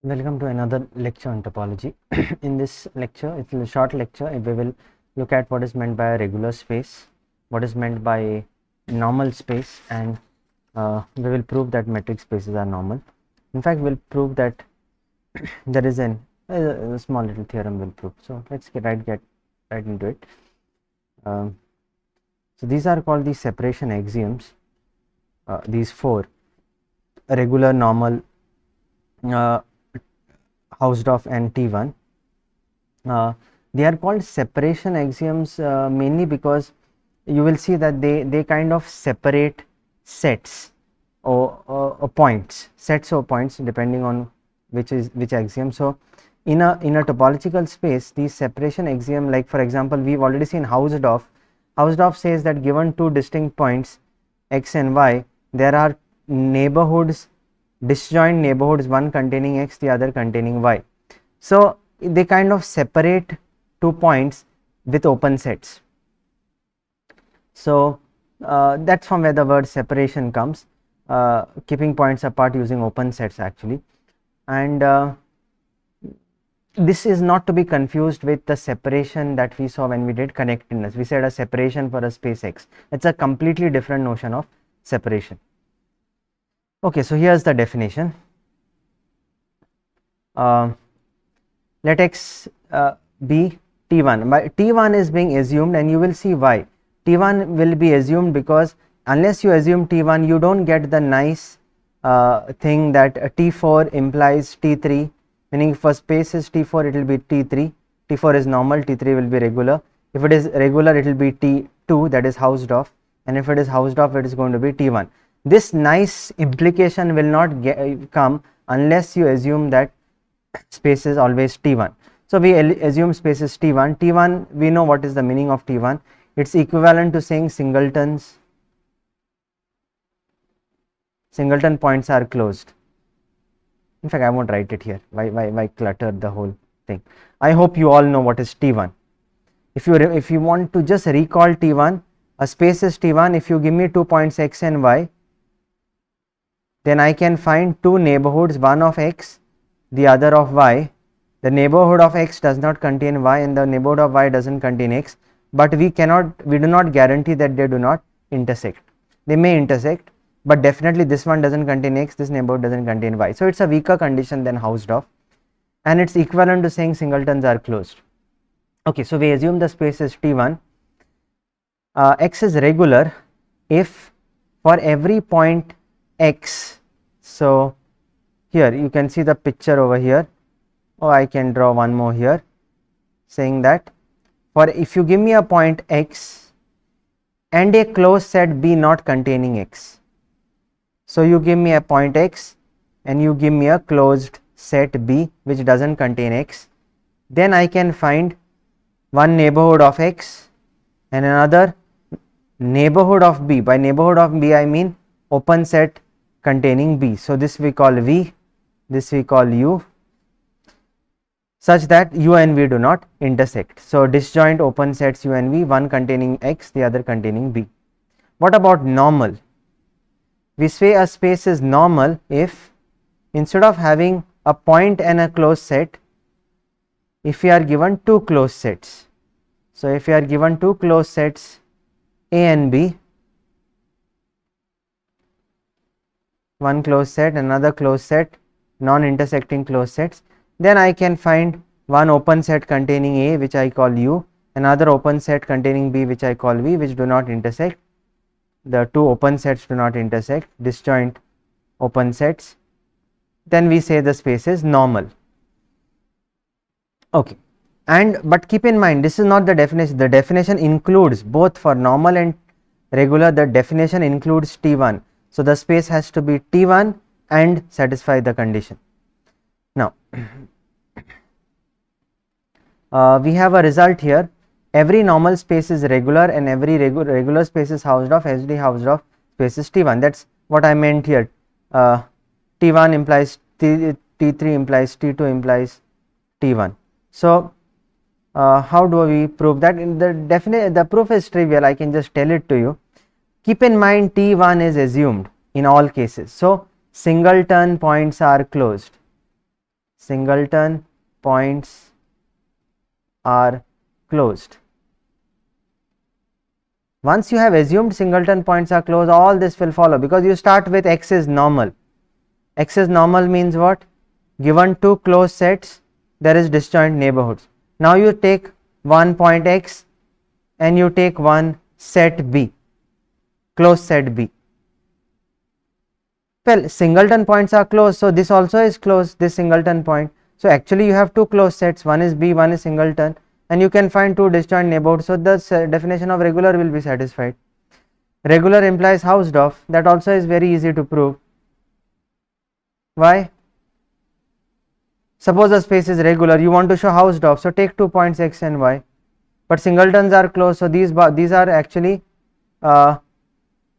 Welcome to another lecture on topology. In this lecture, it's a short lecture. We will look at what is meant by a regular space, what is meant by normal space, and we will prove that metric spaces are normal. In fact, we'll prove that there is a small little theorem will prove. So let's get right into it. So these are called the separation axioms. These four: regular, normal, Hausdorff and T1. They are called separation axioms mainly because you will see that they kind of separate sets or points, sets or points depending on which axiom. So in a topological space, these separation axiom, like for example, we've already seen Hausdorff. Hausdorff says that given two distinct points x and y, there are neighborhoods, disjoint neighborhoods, one containing x, the other containing y. So they kind of separate 2 points with open sets. So that's from where the word separation comes, keeping points apart using open sets actually. And this is not to be confused with the separation that we saw when we did connectedness. We said a separation for a space x. It's a completely different notion of separation. Okay, so here's the definition. Let x be T1. By T1 is being assumed, and you will see why. T1 will be assumed because unless you assume T1, you don't get the nice thing that T4 implies T3, meaning if a space is T4, it will be T3. T4 is normal, T3 will be regular. If it is regular, it will be T2, that is Hausdorff, and if it is Hausdorff, it is going to be T1. This nice implication will not come unless you assume that space is always T1. So we assume space is T1. T1, we know what is the meaning of T1. It's equivalent to saying singleton points are closed. In fact, I won't write it here. Why clutter the whole thing? I hope you all know what is T1. If you want to just recall T1, a space is T1. If you give me 2 points x and y, then I can find two neighborhoods, one of x, the other of y. The neighborhood of x does not contain y and the neighborhood of y doesn't contain x, but we do not guarantee that they do not intersect. They may intersect, but definitely this one doesn't contain x, this neighborhood doesn't contain y. So it's a weaker condition than Hausdorff, and it's equivalent to saying singletons are closed. Okay, so we assume the space is T1. X is regular if for every point x, so here you can see the picture over here, or I can draw one more here, saying that for if you give me a point x and a closed set B not containing x, so you give me a point x and you give me a closed set B which doesn't contain x, then I can find one neighborhood of x and another neighborhood of B. By neighborhood of B, I mean open set containing B. So this we call V, this we call U, such that U and V do not intersect. So disjoint open sets U and V, one containing x, the other containing B. What about normal? We say a space is normal if instead of having a point and a closed set, if we are given two closed sets. So if we are given two closed sets A and B, one closed set, another closed set, non-intersecting closed sets, then I can find one open set containing A which I call U, another open set containing B which I call V, which do not intersect. The two open sets do not intersect, disjoint open sets. Then we say the space is normal. Okay, but keep in mind, this is not the definition. The definition includes both for normal and regular. The definition includes T1. So the space has to be T1 and satisfy the condition. Now we have a result here. Every normal space is regular and every regular space is Hausdorff. SD Hausdorff space is T1. That's what I meant here. T1 implies T3 implies T2 implies T1. So how do we prove that? In the proof is trivial. I can just tell it to you. Keep in mind T1 is assumed in all cases. So singleton points are closed. singleton points are closed. Once you have assumed singleton points are closed, all this will follow, because you start with x is normal. X is normal means what? Given two closed sets, there is disjoint neighborhoods. Now you take one point x and you take one set B, closed set B. Well, singleton points are closed, so this also is closed, this singleton point. So actually you have two closed sets, one is B, one is singleton, and you can find two disjoint neighborhoods. So the definition of regular will be satisfied. Regular implies Hausdorff. That also is very easy to prove. Why? Suppose the space is regular, you want to show Hausdorff, so take 2 points x and y. But singletons are closed, so these are actually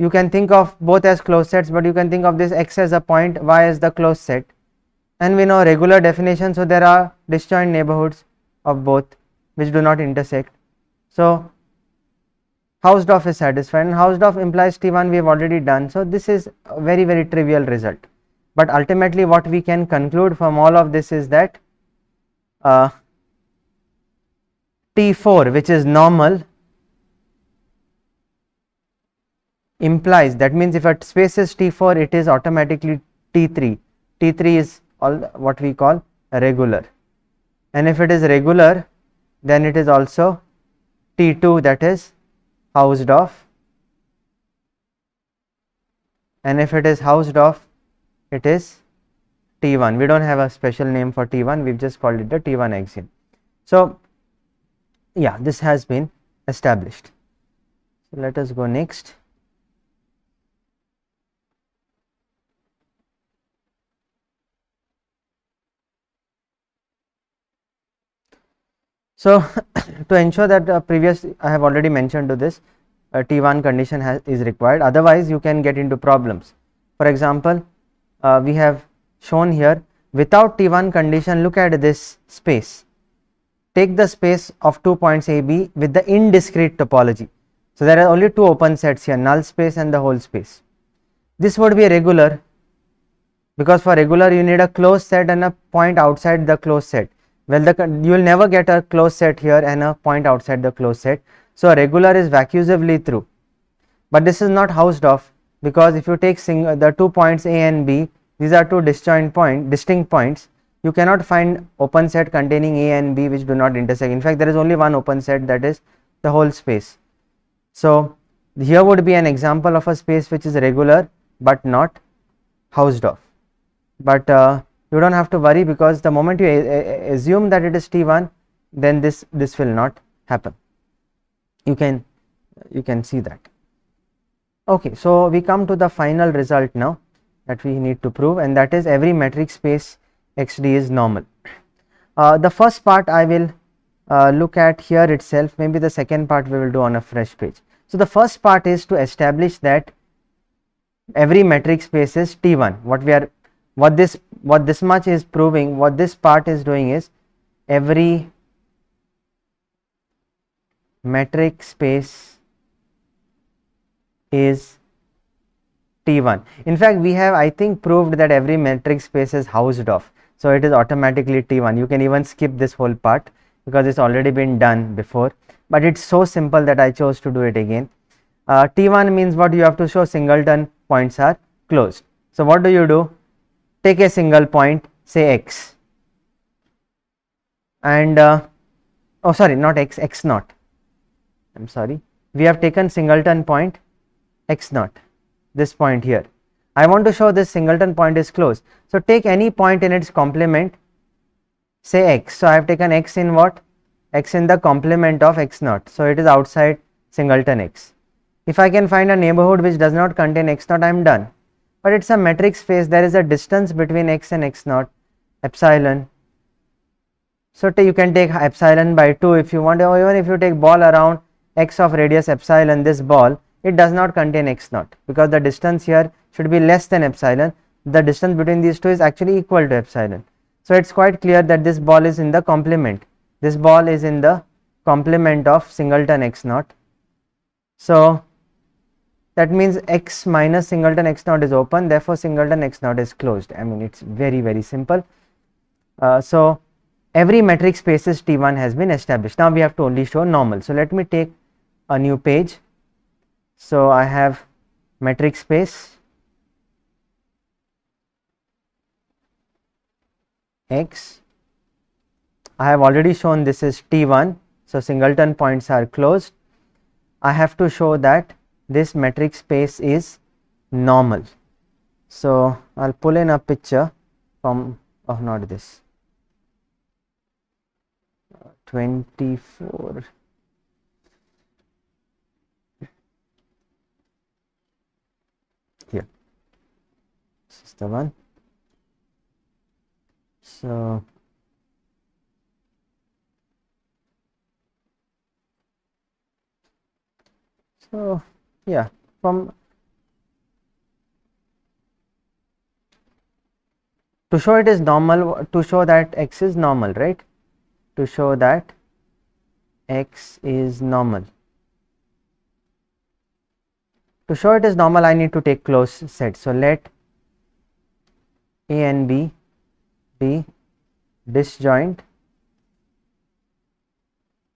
you can think of both as closed sets, but you can think of this x as a point, y as the closed set. And we know regular definition, so there are disjoint neighborhoods of both which do not intersect. So Hausdorff is satisfied, and Hausdorff implies T1 we have already done. So this is a very, very trivial result. But ultimately what we can conclude from all of this is that T4, which is normal, implies, that means if a space is T4, it is automatically T3. T3 is all what we call regular, and if it is regular, then it is also T2, that is Hausdorff, and if it is Hausdorff, it is T1. We don't have a special name for T1, we've just called it the T1 axiom. So yeah, this has been established. So let us go next. So to ensure that I have already mentioned to this, T1 condition is required, otherwise you can get into problems. For example, we have shown here, without T1 condition, look at this space. Take the space of 2 points AB with the indiscrete topology. So there are only two open sets here, null space and the whole space. This would be regular, because for regular you need a closed set and a point outside the closed set. Well, you will never get a closed set here and a point outside the closed set. So regular is vacuously true. But this is not Hausdorff, because if you take the 2 points A and B, these are two distinct points. You cannot find open set containing A and B which do not intersect. In fact, there is only one open set, that is the whole space. So here would be an example of a space which is regular but not Hausdorff. But you don't have to worry, because the moment you assume that it is T1, then this will not happen. You can see that. Okay, so we come to the final result now that we need to prove, and that is every metric space XD is normal. The first part I will look at here itself, maybe the second part we will do on a fresh page. So the first part is to establish that every metric space is T1. What this much is proving, what this part is doing is, every metric space is T1. In fact, we have, I think, proved that every metric space is Hausdorff, so it is automatically T1. You can even skip this whole part because it's already been done before, but it's so simple that I chose to do it again. T1 means what? You have to show singleton points are closed. So what do? Take a single point, say x, and oh sorry, not x, x naught. I'm sorry, we have taken singleton point x naught, this point here. I want to show this singleton point is closed. So take any point in its complement, say x. So I have taken x in what? X in the complement of x naught. So it is outside singleton x. If I can find a neighborhood which does not contain x naught, I am done. But it's a metric space, there is a distance between x and x naught, epsilon. So you can take epsilon by 2 if you want, or even if you take ball around x of radius epsilon, this ball, it does not contain x naught, because the distance here should be less than epsilon. The distance between these two is actually equal to epsilon. So it's quite clear that this ball is in the complement. This ball is in the complement of singleton x naught. So that means x minus singleton x naught is open, therefore singleton x naught is closed. I mean, it's very, very simple. So every metric spaces T1 has been established. Now we have to only show normal. So let me take a new page. So I have metric space X. I have already shown this is T1. So singleton points are closed. I have to show that this metric space is normal. So I'll pull in a picture from, oh, not this, 24. Here, this is the one. So yeah, from to show it is normal, to show that X is normal, right? To show that X is normal. To show it is normal, I need to take closed set. So let A and B be disjoint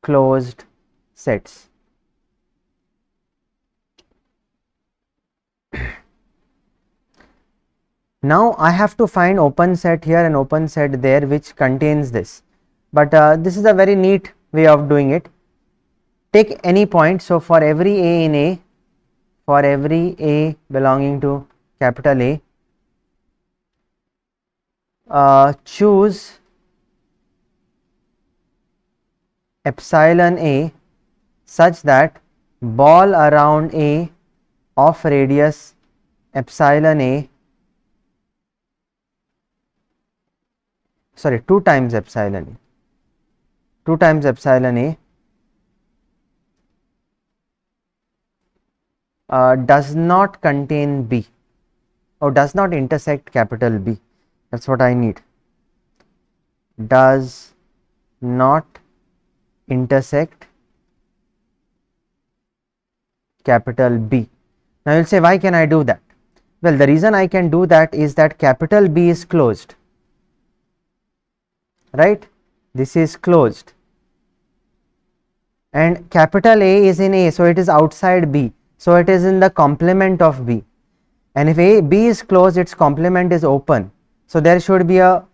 closed sets. Now I have to find open set here and open set there which contains this, but this is a very neat way of doing it. Take any point. So for every A in A, for every A belonging to capital A, choose epsilon A such that ball around A of radius epsilon A, sorry, 2 times epsilon A, 2 times epsilon A does not contain B, or does not intersect capital B. That's what I need. Does not intersect capital B. Now you'll say, why can I do that? Well, the reason I can do that is that capital B is closed, right? This is closed and capital A is in A, so it is outside B, so it is in the complement of B, and if B is closed, its complement is open, so there should be a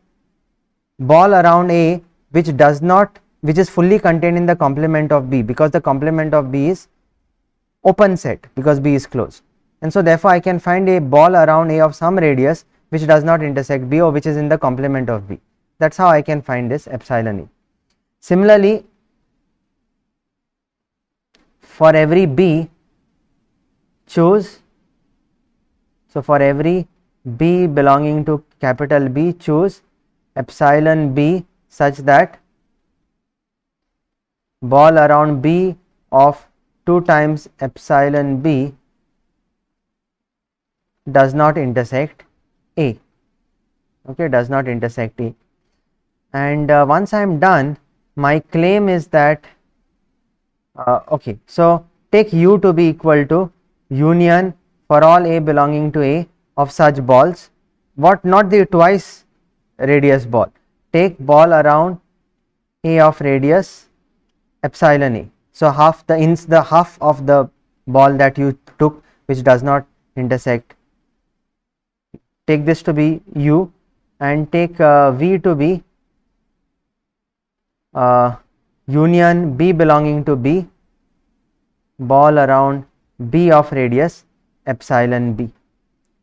ball around A which does not, which is fully contained in the complement of B, because the complement of B is open set because B is closed, and so therefore I can find a ball around A of some radius which does not intersect B or which is in the complement of B. That's how I can find this epsilon E. Similarly, for every B, choose, so for every B belonging to capital B, choose epsilon B such that ball around B of 2 times epsilon B does not intersect A, okay, does not intersect A. And once I am done, my claim is that okay, so take U to be equal to union for all A belonging to A of such balls, what, not the twice radius ball, take ball around A of radius epsilon A, so half the half of the ball that you took which does not intersect, take this to be U and take V to be union B belonging to B, ball around B of radius epsilon B,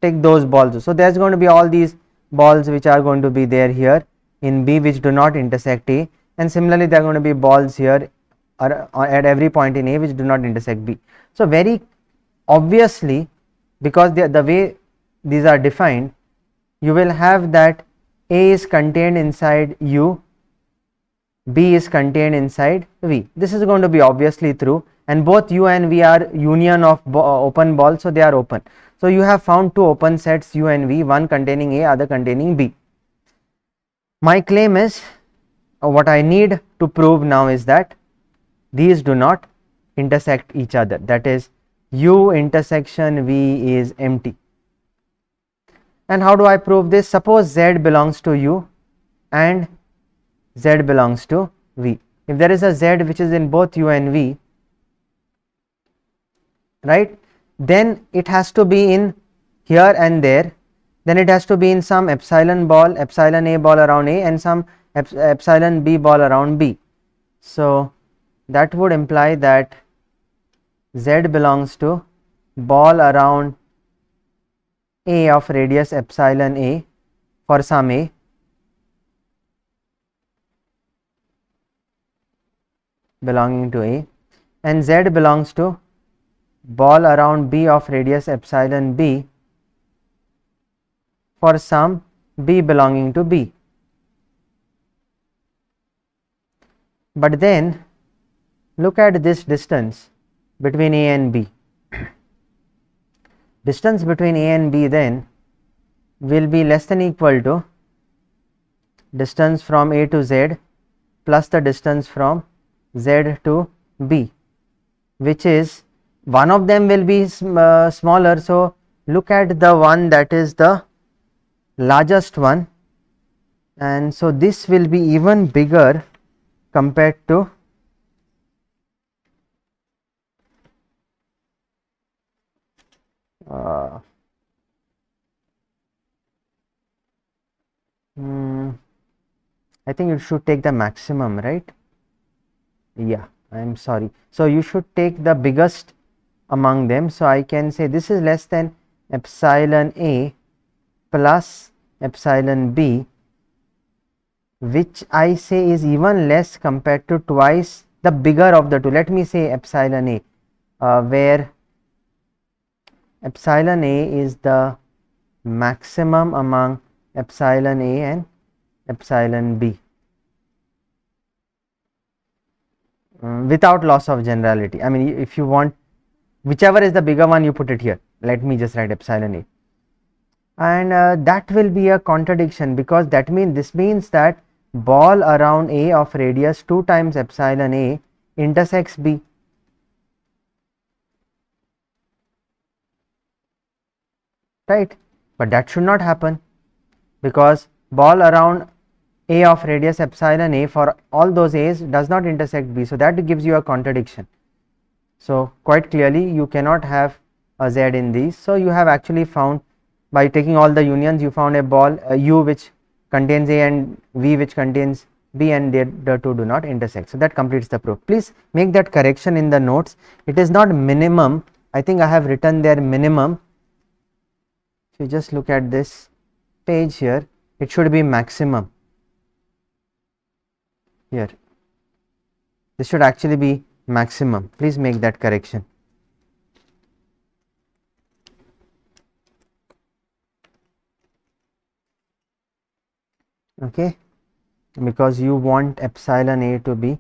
take those balls. So there is going to be all these balls which are going to be there here in B which do not intersect A, and similarly there are going to be balls here at every point in A which do not intersect B. So very obviously, because the way these are defined, you will have that A is contained inside U, B is contained inside V. This is going to be obviously true, and both U and V are union of open balls, so they are open. So you have found 2 open sets U and V, one containing A, other containing B. My claim is, what I need to prove now is that these do not intersect each other, that is U intersection V is empty. And how do I prove this? Suppose Z belongs to U and Z belongs to V. If there is a Z which is in both U and V, right, then it has to be in here and there, then it has to be in some epsilon ball, epsilon A ball around A and some epsilon B ball around B. So that would imply that Z belongs to ball around A of radius epsilon A for some A, belonging to A, and Z belongs to ball around B of radius epsilon B for some B belonging to B. But then look at this distance between A and B. Distance between A and B then will be less than equal to distance from A to Z plus the distance from Z to B, which is, one of them will be smaller. So look at the one that is the largest one, and so this will be even bigger compared to I think you should take the maximum, right? Yeah, I am sorry. So you should take the biggest among them. So I can say this is less than epsilon A plus epsilon B, which I say is even less compared to twice the bigger of the two. Let me say epsilon A, where epsilon A is the maximum among epsilon A and epsilon B, without loss of generality. I mean, if you want, whichever is the bigger one, you put it here. Let me just write epsilon A, and that will be a contradiction, because that means, this means that ball around A of radius 2 times epsilon A intersects B. Right, but that should not happen, because ball around A of radius epsilon A for all those A's does not intersect B. So that gives you a contradiction. So quite clearly you cannot have a Z in these. So you have actually found, by taking all the unions, you found a ball, a U which contains A and V which contains B, and the two do not intersect. So that completes the proof. Please make that correction in the notes. It is not minimum. I think I have written there minimum. If you just look at this page here, it should be maximum. Here, this should actually be maximum. Please make that correction. Okay, because you want epsilon A to be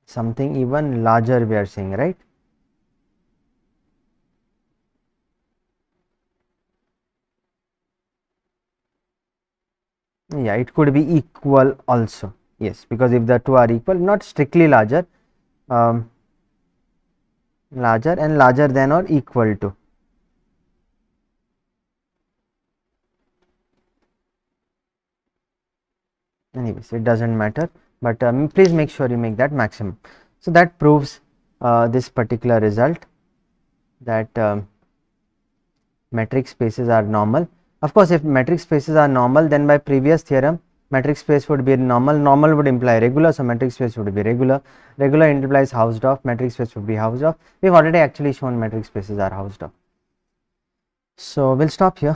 something even larger, we are saying, right? Yeah, it could be equal also. Yes, because if the two are equal, not strictly larger, larger and larger than or equal to. Anyways, it doesn't matter, but please make sure you make that maximum. So that proves this particular result, that metric spaces are normal. Of course, if metric spaces are normal, then by previous theorem, metric space would be normal. Normal would imply regular, so metric space would be regular. Regular implies Hausdorff, metric space would be Hausdorff. We've already actually shown metric spaces are Hausdorff. So we'll stop here.